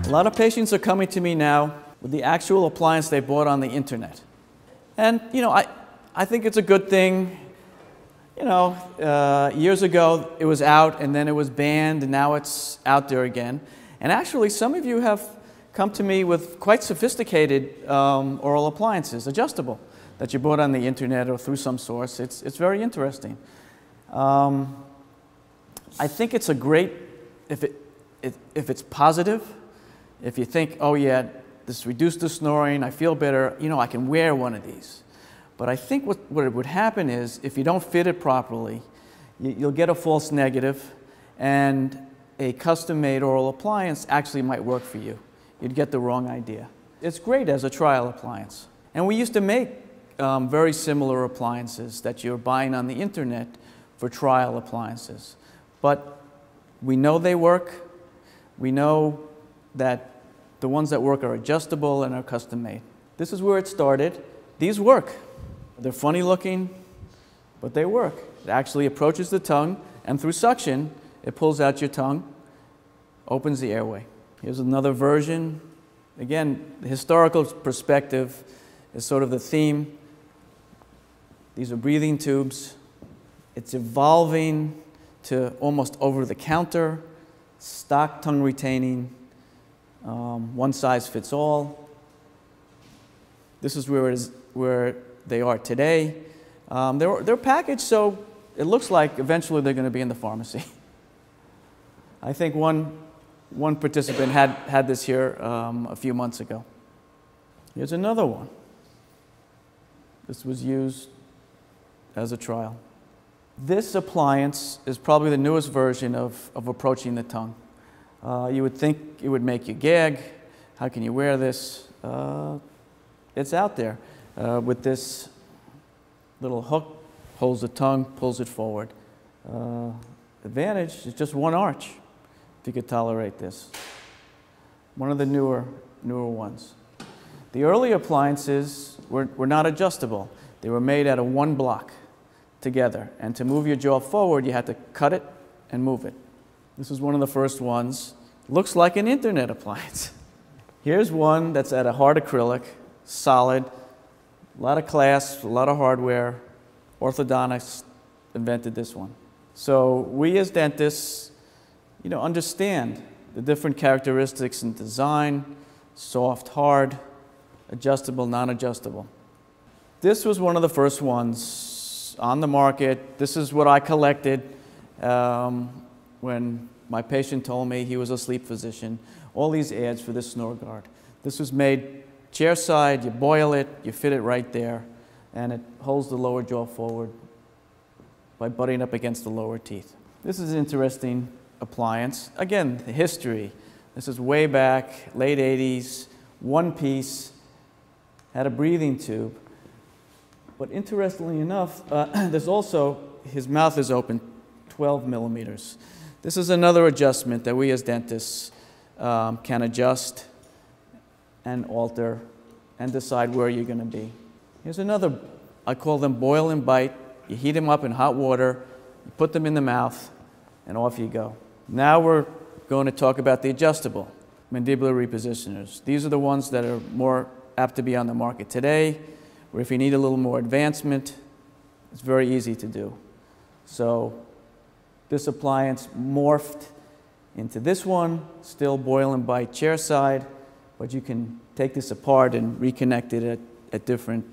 A lot of patients are coming to me now with the actual appliance they bought on the internet. And, I think it's a good thing. Years ago it was out and then it was banned and now it's out there again. And actually some of you have come to me with quite sophisticated oral appliances, adjustable, that you bought on the internet or through some source. It's very interesting. I think it's a great, if it's positive, if you think, oh yeah, this reduced the snoring, I feel better, I can wear one of these. But I think what would happen is, if you don't fit it properly, you'll get a false negative, and a custom-made oral appliance actually might work for you. You'd get the wrong idea. It's great as a trial appliance. And we used to make very similar appliances that you're buying on the internet for trial appliances. But we know they work. We know that the ones that work are adjustable and are custom-made. This is where it started. These work. They're funny looking, but they work. It actually approaches the tongue, and through suction, it pulls out your tongue, opens the airway. Here's another version. Again, the historical perspective is sort of the theme. These are breathing tubes. It's evolving to almost over-the-counter, stock tongue retaining, one size fits all. This is where they are today. They're packaged so it looks like eventually they're going to be in the pharmacy. I think one participant had this here a few months ago. Here's another one. This was used as a trial. This appliance is probably the newest version of approaching the tongue. You would think it would make you gag. How can you wear this? It's out there with this little hook, holds the tongue, pulls it forward. Advantage is just one arch, if you could tolerate this. One of the newer ones. The early appliances were not adjustable. They were made out of one block together, and to move your jaw forward, you had to cut it and move it. This is one of the first ones. Looks like an internet appliance. Here's one that's at a hard acrylic, solid, a lot of clasps, a lot of hardware. Orthodontics invented this one. So we as dentists, understand the different characteristics in design, soft, hard, adjustable, non-adjustable. This was one of the first ones on the market. This is what I collected when my patient told me he was a sleep physician. All these ads for this snore guard. This was made chair side, you boil it, you fit it right there, and it holds the lower jaw forward by butting up against the lower teeth. This is an interesting appliance. Again, the history. This is way back, late 80s, one piece, had a breathing tube. But interestingly enough, there's also, his mouth is open 12 millimeters. This is another adjustment that we as dentists can adjust and alter and decide where you're going to be. Here's another, I call them boil and bite. You heat them up in hot water, you put them in the mouth, and off you go. Now we're going to talk about the adjustable mandibular repositioners. These are the ones that are more apt to be on the market today, where if you need a little more advancement, it's very easy to do. So this appliance morphed into this one, still boil and bite chair side, but you can take this apart and reconnect it at different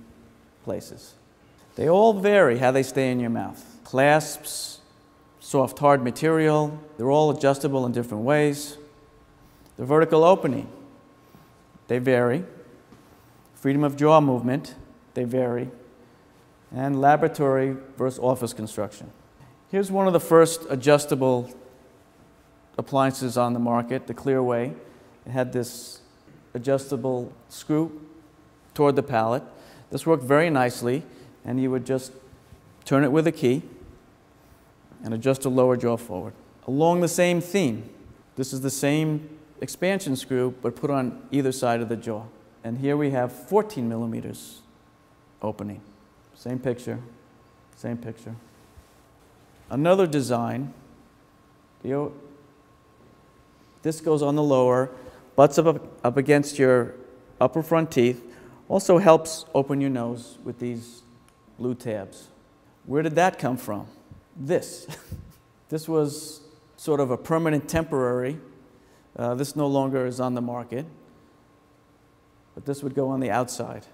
places. They all vary how they stay in your mouth. Clasps, soft, hard material, they're all adjustable in different ways. The vertical opening, they vary. Freedom of jaw movement, they vary. And laboratory versus office construction. Here's one of the first adjustable appliances on the market, the Clearway. It had this adjustable screw toward the palate. This worked very nicely, and you would just turn it with a key and adjust the lower jaw forward. Along the same theme, this is the same expansion screw, but put on either side of the jaw. And here we have 14 millimeters opening. Same picture, same picture. Another design, this goes on the lower, butts up against your upper front teeth. Also helps open your nose with these blue tabs. Where did that come from? This. This was sort of a permanent temporary. This no longer is on the market. But this would go on the outside.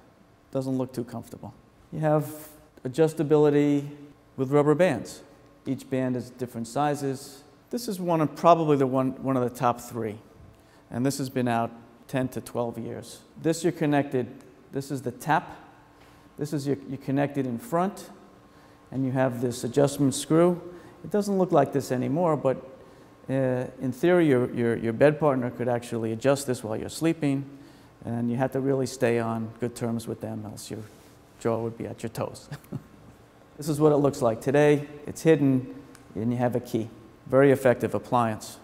Doesn't look too comfortable. You have adjustability with rubber bands. Each band is different sizes. This is probably one of the top 3. And this has been out 10 to 12 years. This you're connected, this is the tap. This is you're connected in front, and you have this adjustment screw. It doesn't look like this anymore, but in theory, your bed partner could actually adjust this while you're sleeping, and you have to really stay on good terms with them, else your jaw would be at your toes. This is what it looks like today. It's hidden, and you have a key. Very effective appliance.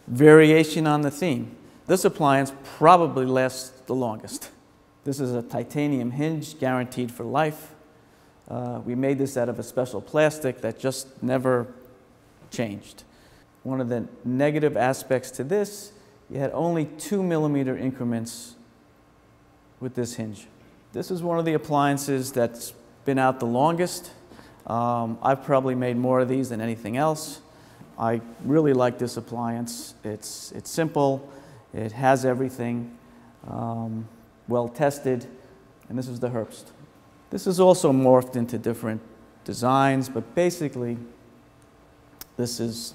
Variation on the theme. This appliance probably lasts the longest. This is a titanium hinge, guaranteed for life. We made this out of a special plastic that just never changed. One of the negative aspects to this, you had only 2 millimeter increments with this hinge. This is one of the appliances that's been out the longest. I've probably made more of these than anything else. I really like this appliance. It's simple, it has everything, well tested, and this is the Herbst. This is also morphed into different designs, but basically this is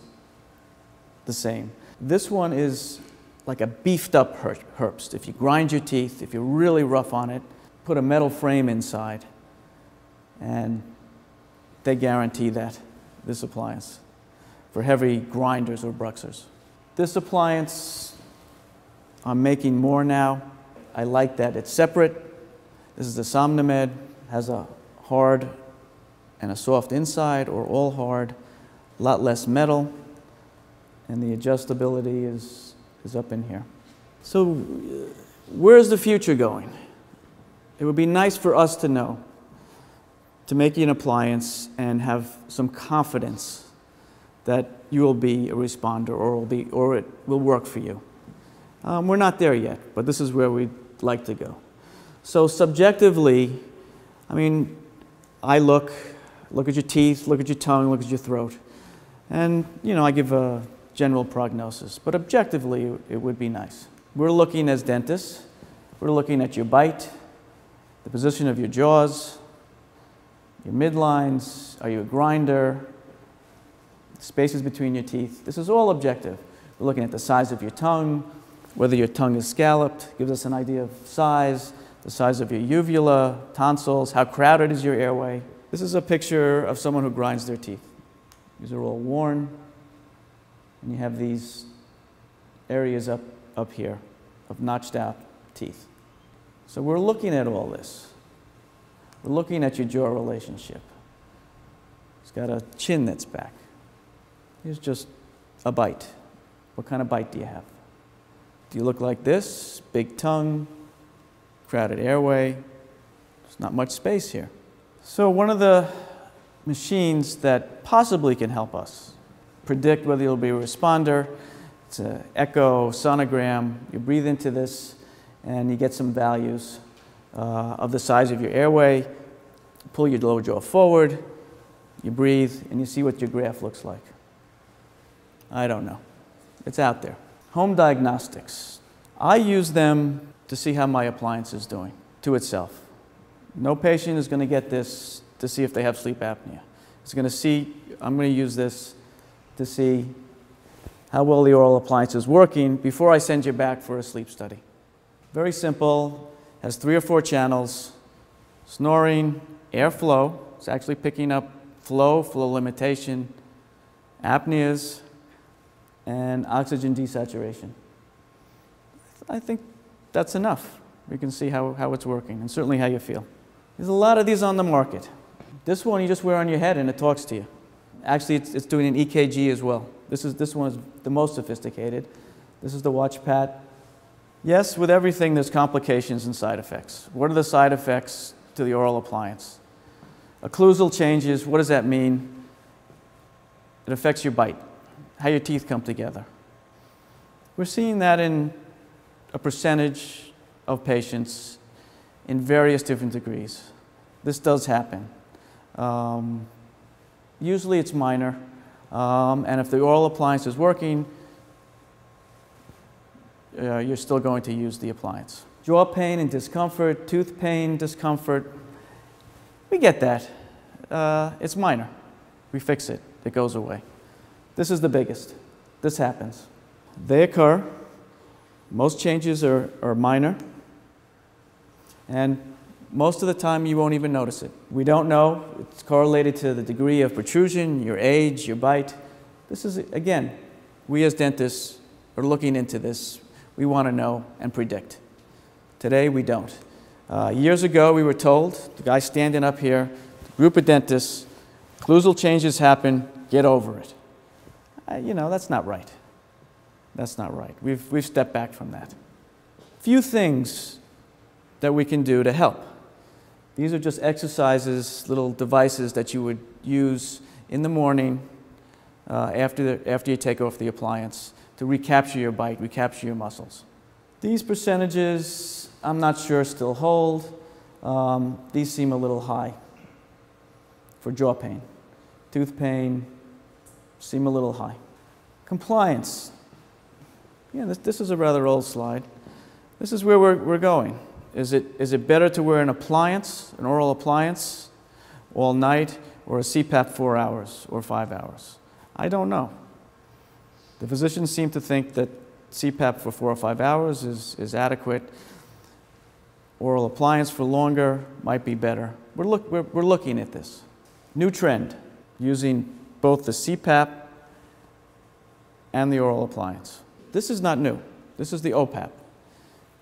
the same. This one is like a beefed up Herbst. If you grind your teeth, if you're really rough on it, put a metal frame inside, and they guarantee that, this appliance, for heavy grinders or bruxers. This appliance, I'm making more now. I like that it's separate. This is the Somnomed, has a hard and a soft inside, or all hard, a lot less metal, and the adjustability is up in here. So where's the future going? It would be nice for us to know, to make you an appliance and have some confidence that you will be a responder, or it will work for you. We're not there yet, but this is where we'd like to go. So subjectively, I mean, I look at your teeth, look at your tongue, look at your throat, and I give a general prognosis, but objectively it would be nice. We're looking as dentists, we're looking at your bite, the position of your jaws, your midlines, are you a grinder, spaces between your teeth. This is all objective. We're looking at the size of your tongue, whether your tongue is scalloped, gives us an idea of size, the size of your uvula, tonsils, how crowded is your airway. This is a picture of someone who grinds their teeth. These are all worn, and you have these areas up here of notched out teeth. So we're looking at all this. We're looking at your jaw relationship. It's got a chin that's back. Here's just a bite. What kind of bite do you have? Do you look like this? Big tongue, crowded airway. There's not much space here. So one of the machines that possibly can help us predict whether you'll be a responder, it's an echo sonogram. You breathe into this and you get some values of the size of your airway. Pull your lower jaw forward, you breathe, and you see what your graph looks like. I don't know. It's out there. Home diagnostics. I use them to see how my appliance is doing to itself. No patient is going to get this to see if they have sleep apnea. I'm going to use this to see how well the oral appliance is working before I send you back for a sleep study. Very simple, has 3 or 4 channels, snoring, airflow, it's actually picking up flow limitation, apneas, and oxygen desaturation. I think that's enough. We can see how it's working, and certainly how you feel. There's a lot of these on the market. This one you just wear on your head and it talks to you. Actually, it's doing an EKG as well. This one is the most sophisticated. This is the watch pat. Yes, with everything there's complications and side effects. What are the side effects to the oral appliance? Occlusal changes, what does that mean? It affects your bite, how your teeth come together. We're seeing that in a percentage of patients in various different degrees. This does happen. Usually it's minor, and if the oral appliance is working, you're still going to use the appliance. Jaw pain and discomfort, tooth pain, discomfort, we get that. It's minor. We fix it. It goes away. This is the biggest. This happens. They occur. Most changes are minor, and most of the time you won't even notice it. We don't know. It's correlated to the degree of protrusion, your age, your bite. This is, again, we as dentists are looking into this. We want to know and predict. Today we don't. Years ago we were told, the guy standing up here, the group of dentists, occlusal changes happen, get over it. You know, that's not right. That's not right. We've stepped back from that. Few things that we can do to help. These are just exercises, little devices that you would use in the morning after you take off the appliance to recapture your bite, recapture your muscles. These percentages, I'm not sure still hold. These seem a little high for jaw pain. Tooth pain seem a little high. Compliance. Yeah, this is a rather old slide. This is where we're going. Is it better to wear an appliance, an oral appliance, all night, or a CPAP 4 hours or 5 hours? I don't know. The physicians seem to think that CPAP for 4 or 5 hours is adequate. Oral appliance for longer might be better. We're looking at this. New trend, using both the CPAP and the oral appliance. This is not new. This is the OPAP.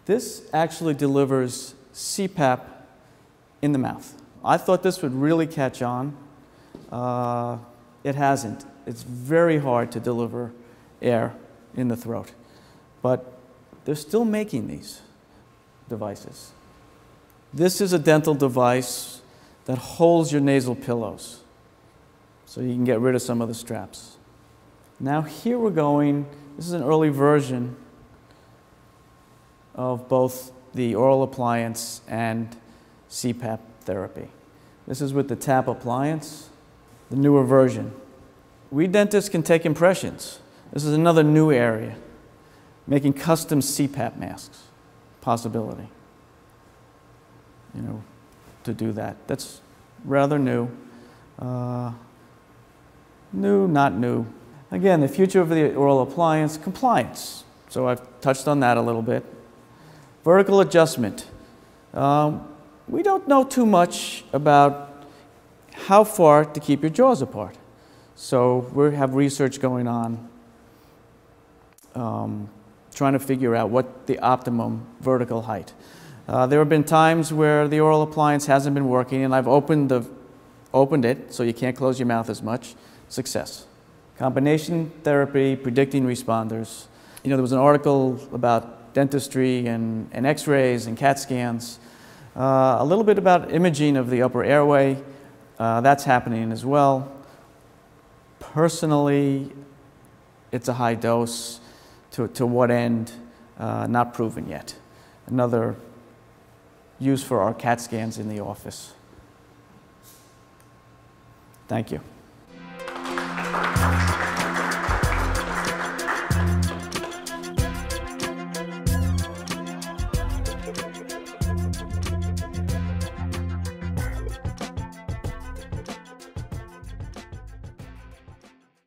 This actually delivers CPAP in the mouth. I thought this would really catch on. It hasn't. It's very hard to deliver air in the throat. But they're still making these devices. This is a dental device that holds your nasal pillows, so you can get rid of some of the straps. Now here we're going, this is an early version of both the oral appliance and CPAP therapy. This is with the TAP appliance, the newer version. We dentists can take impressions. This is another new area, making custom CPAP masks, possibility, you know, to do that. That's rather new. New, not new. Again, the future of the oral appliance, compliance. So I've touched on that a little bit. Vertical adjustment. We don't know too much about how far to keep your jaws apart. So we have research going on trying to figure out what the optimum vertical height. There have been times where the oral appliance hasn't been working and I've opened it so you can't close your mouth as much. Success. Combination therapy, predicting responders. You know, there was an article about dentistry and x-rays and CAT scans. A little bit about imaging of the upper airway. That's happening as well. Personally, it's a high dose. To what end? Not proven yet. Another use for our CAT scans in the office. Thank you.